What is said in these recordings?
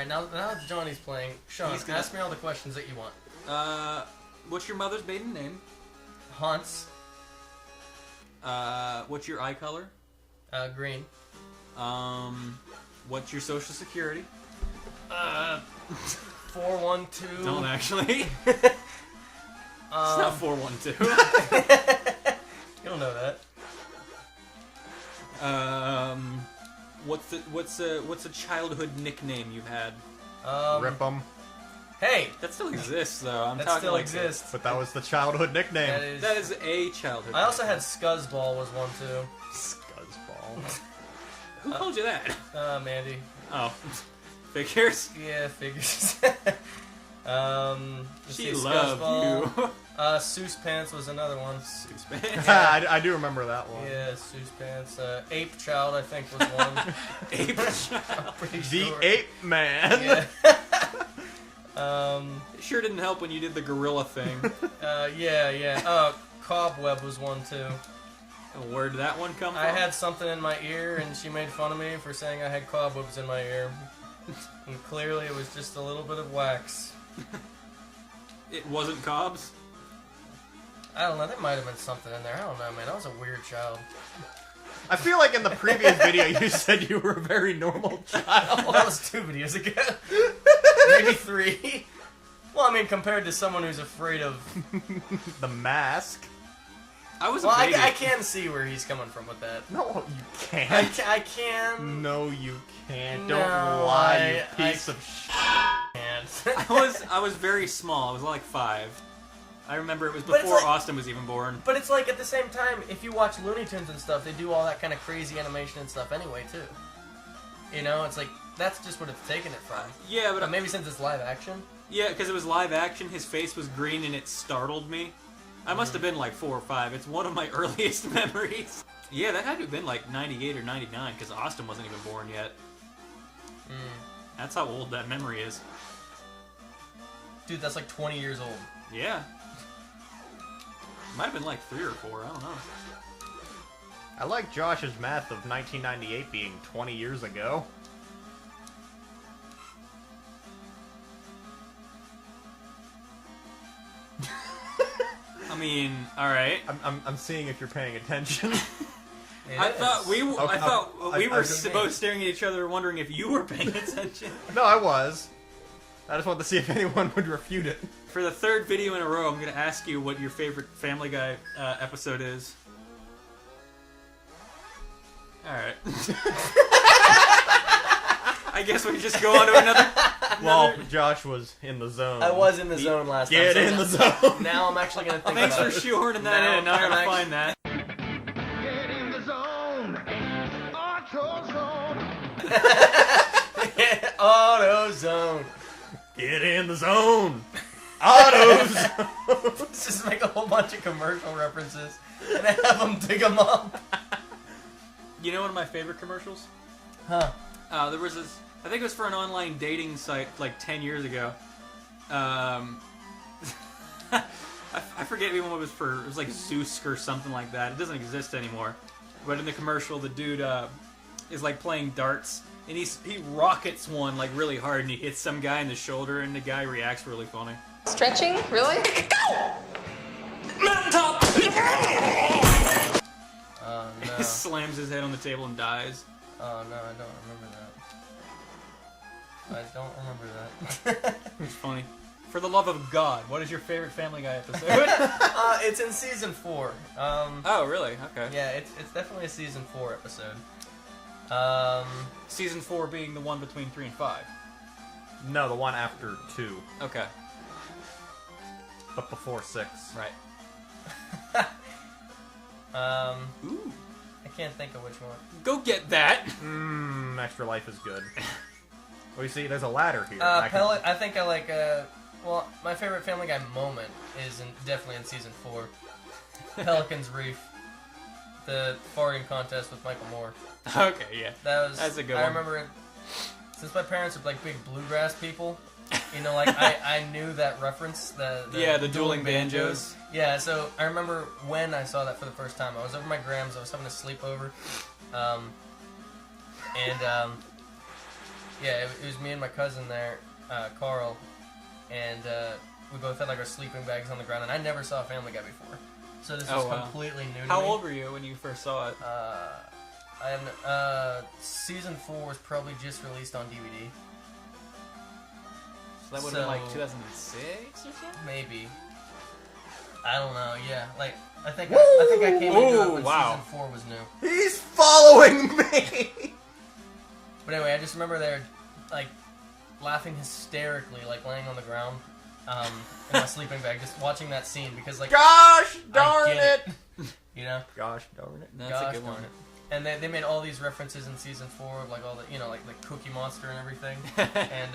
now that Johnny's playing, Sean, ask me all the questions that you want. What's your mother's maiden name? Hans. What's your eye color? Green. What's your social security? 412. Don't actually. It's not 412. You don't know that. What's a childhood nickname you've had? Rip 'em. Hey! That still exists, though. I'm That talking still like exists. But that was the childhood nickname. That is a childhood. I also had Scuzzball was one too. Scuzzball. Who called you that? Mandy. Oh, figures. Yeah, figures. She loved you. Seuss Pants was another one. Seuss Pants. I do remember that one. Yeah, Seuss Pants. Ape Child, I think, was one. Ape Child. I'm pretty The sure. Ape Man. Yeah. It sure didn't help when you did the gorilla thing. Yeah. Cobweb was one too. Where did that one come from? I had something in my ear, and she made fun of me for saying I had cobwebs in my ear. And clearly, it was just a little bit of wax. It wasn't cobs? I don't know. There might have been something in there. I don't know, man. I was a weird child. I feel like in the previous video you said you were a very normal child. Well, that was 2 videos ago. Maybe 3. Well, I mean, compared to someone who's afraid of... The Mask. I was Well, a baby. I can see where he's coming from with that. No, you can't. I can... No, you can't. No, Don't lie, you piece of shit. I was very small. I was like 5. I remember it was before Austin was even born. But it's like, at the same time, if you watch Looney Tunes and stuff, they do all that kind of crazy animation and stuff anyway, too. You know, it's like, that's just what it's taking it from. Yeah, but maybe since it's live action? Yeah, because it was live action, his face was green and it startled me. I must have been like 4 or 5. It's one of my earliest memories. Yeah, that had to have been like 98 or 99, because Austin wasn't even born yet. That's how old that memory is. Dude, that's like 20 years old. Yeah. Might have been like 3 or 4, I don't know. I like Josh's math of 1998 being 20 years ago. I mean, all right. I'm seeing if you're paying attention. I thought we were both staring at each other, wondering if you were paying attention. No, I was. I just wanted to see if anyone would refute it. For the 3rd video in a row, I'm going to ask you what your favorite Family Guy episode is. Alright. I guess we just go on to another... Well, Josh was in the zone. I was in the zone last time. Get in the zone! Now I'm actually going to think Thanks about for it. shoehorning that in. Now I gotta find that. Get in the zone. AutoZone. AutoZone. Get in the zone! AutoZone! Let's just make a whole bunch of commercial references and have them dig them up. You know one of my favorite commercials? Huh. There was this... I think it was for an online dating site like 10 years ago. I forget even what it was for. It was like Zeus or something like that. It doesn't exist anymore. But in the commercial, the dude is like playing darts, and he rockets one like really hard, and he hits some guy in the shoulder, and the guy reacts really funny. Stretching? Really? Go! No. He slams his head on the table and dies. Oh no, I don't remember that. I don't remember that. It's funny. For the love of God, what is your favorite Family Guy episode? It's in season 4. Oh, really? Okay. Yeah, it's definitely a season 4 episode. Season 4 being the one between 3 and 5. No, the one after 2. Okay. But before 6. Right. Ooh. I can't think of which one. Go get that! Extra Life is good. Well, you see, there's a ladder here. I think I like, well, my favorite Family Guy moment is definitely in season 4. Pelican's Reef. The farting contest with Michael Moore. Okay, yeah. That's a good one. I remember it, since my parents are like big bluegrass people, you know, like I knew that reference. The dueling banjos. Yeah, so I remember when I saw that for the first time. I was over my grandma's. I was having a sleepover, and Yeah, it was me and my cousin there, Carl, and we both had like our sleeping bags on the ground, and I never saw Family Guy before, so this was completely new to me. How old were you when you first saw it? Season 4 was probably just released on DVD. So that would have been like 2006 or something? Maybe. I don't know. Yeah, like I think I came into it when Season 4 was new. He's following me! But anyway, I just remember there, like, laughing hysterically, like laying on the ground, in my sleeping bag, just watching that scene because, like, Gosh darn it! You know? Gosh darn it. That's Gosh a good darn one. it. And they made all these references in Season 4 of, like, all the, you know, like Cookie Monster and everything. And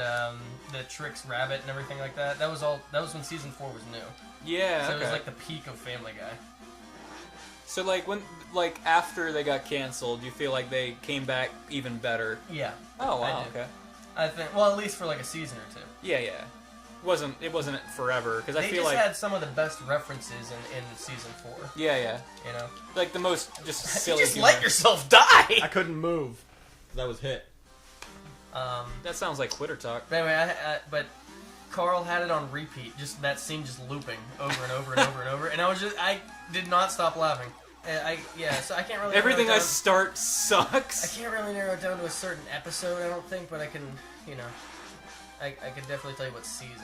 the Trix Rabbit and everything like that. That was when Season 4 was new. Yeah, So it was, like, the peak of Family Guy. So, like, after they got canceled, you feel like they came back even better? Yeah. Oh, wow, I did. okay. I think, well, at least for, like, a season or two. Yeah. It wasn't forever, because I They feel just like... had some of the best references in Season 4. Yeah. You know? Like, the most just silly You just humor. let yourself die! I couldn't move. That was hit. That sounds like Quitter talk. But anyway, but Carl had it on repeat, just that scene just looping over and over and over and over, and I did not stop laughing. So I can't really. Everything narrow I it down. start I sucks. can't really narrow it down to a certain episode. I don't think, but I can, you know, I can definitely tell you what season.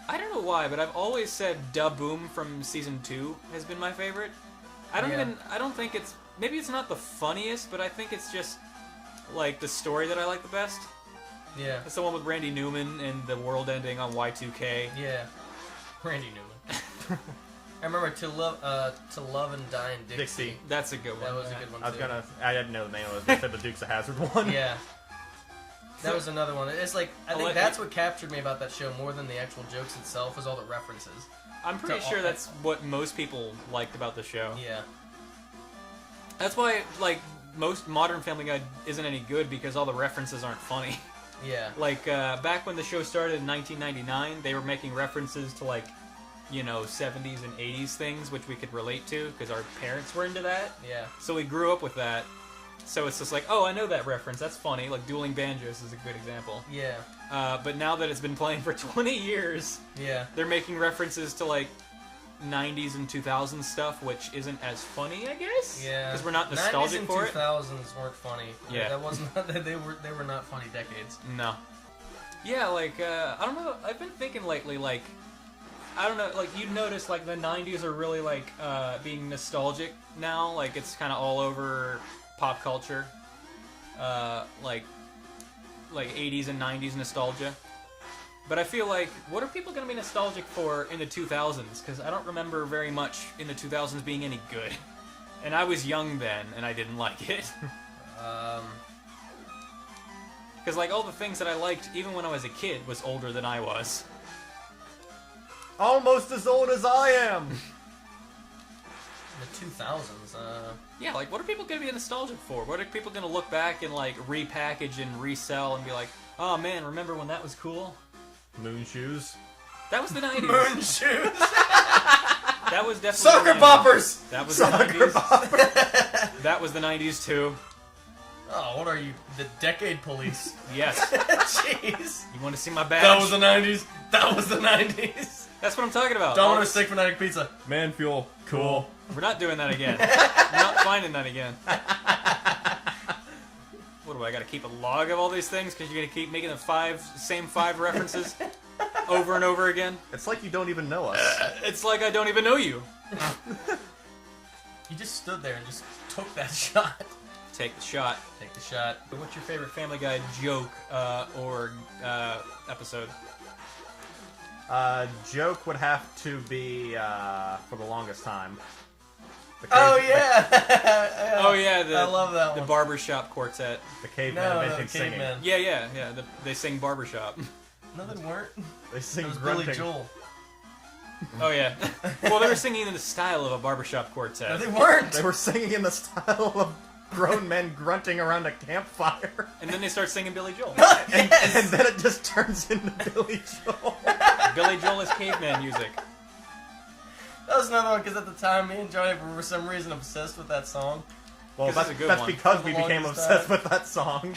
I don't know why, but I've always said Da Boom from Season 2 has been my favorite. I don't think it's... Maybe it's not the funniest, but I think it's just, like, the story that I like the best. Yeah. It's the one with Randy Newman and the world ending on Y2K. Yeah. Randy Newman. I remember To Love and Die in Dixie. That's a good one. That was a good one too. I didn't know the name of it. They said the Dukes of Hazzard one. Yeah. That was another one. It's like, I think that's what captured me about that show more than the actual jokes itself, was all the references. I'm pretty sure that's what most people liked about the show. Yeah. That's why, like, most modern Family Guy isn't any good, because all the references aren't funny. Yeah. Like, back when the show started in 1999, they were making references to, like, you know, 70s and 80s things, which we could relate to, because our parents were into that. Yeah. So we grew up with that. So it's just like, oh, I know that reference. That's funny. Like, Dueling Banjos is a good example. Yeah. But now that it's been playing for 20 years, Yeah. they're making references to, like, 90s and 2000s stuff, which isn't as funny, I guess? Yeah. Because we're not nostalgic 90s and for it. 2000s weren't funny. Yeah. That wasn't. They were not funny decades. No. Yeah, like, I don't know. I've been thinking lately, like, I don't know, like, you notice, like, the 90s are really, like, being nostalgic now. Like, it's kind of all over pop culture. Like 80s and 90s nostalgia. But I feel like, what are people going to be nostalgic for in the 2000s? Because I don't remember very much in the 2000s being any good. And I was young then, and I didn't like it. Because, like, all the things that I liked, even when I was a kid, was older than I was. Almost as old as I am! The 2000s. Yeah, like, what are people going to be nostalgic for? What are people going to look back and, like, repackage and resell and be like, oh, man, remember when that was cool? Moon shoes. That was the 90s. Moon shoes. That was definitely Soccer the 90s. poppers. That was Soccer the 90s. poppers. That was the 90s, too. Oh, what are you? The decade police. Yes. Jeez. You want to see my badge? That was the 90s. That was the 90s. That's what I'm talking about. Domino's Steak Fanatic Pizza. Man fuel. Cool. We're not doing that again. We're not finding that again. What do I got to keep a log of all these things because you're gonna keep making the same five references over and over again? It's like you don't even know us. It's like I don't even know you. You just stood there and just took that shot. Take the shot. Take the shot. What's your favorite Family Guy joke or episode? Joke would have to be for the longest time. Oh yeah. Oh yeah, I love that the one. Barbershop Quartet. The caveman invented the singing. caveman. Yeah. They sing Barbershop. No, they weren't. They sing It was grunting. Billy Joel. Oh yeah. Well, they were singing in the style of a Barbershop No, Quartet. they weren't. They were singing in the style of grown men grunting around a campfire. And then they start singing Billy Joel. And then it just turns into Billy Joel. Billy Joel is caveman music. That was another one because at the time, me and Johnny were for some reason obsessed with that song. Well, 'Cause that's, it's a good that's one. because For we the became longest obsessed time. with that song.